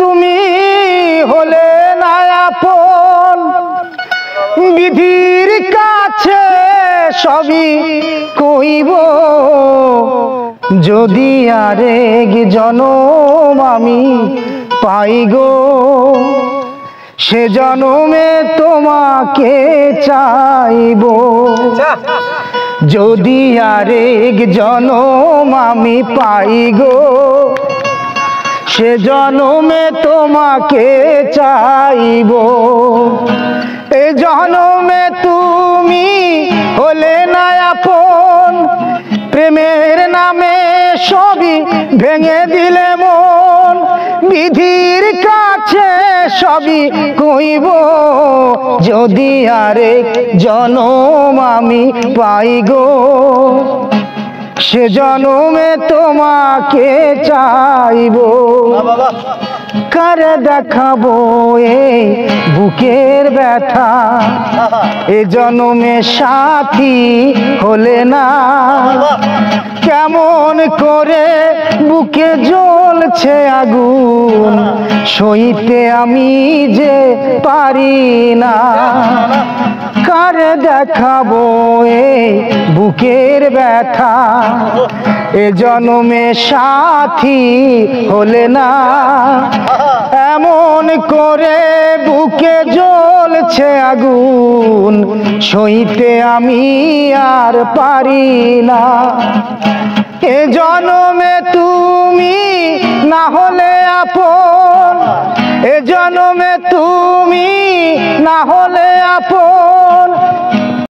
তুমি হলে না আপন, বিধির কাছে সবই কইব, যদি আরেক জনম আমি পাই গো, সে জনমে তোমাকে চাইব। যদি আরেক জনম আমি পাই গো, সে জনমে তোমাকে চাইব। এ জনমে তুমি হলে না আপন, প্রেমের নামে সবই ভেঙে দিলে মন, বিধির কাছে সবই কইব, যদি আরেক জনম আমি পাই গো, সে জনমে তোমাকে চাইব। কারে দেখাবো এই বুকের ব্যথা, এ জনমে সাথী হলে না, কেমন করে বুকে জ্বলছে আগুন, সইতে আমি যে পারি না। কারে দেখাবো এই বুকের ব্যথা, এ জনমে সাথী হলে না, এমন করে বুকে জ্বলছে আগুন, সইতে আমি আর পারি না। এ জনমে তুমি না হলে আপন, এ জনমে তুমি না হলে আপন,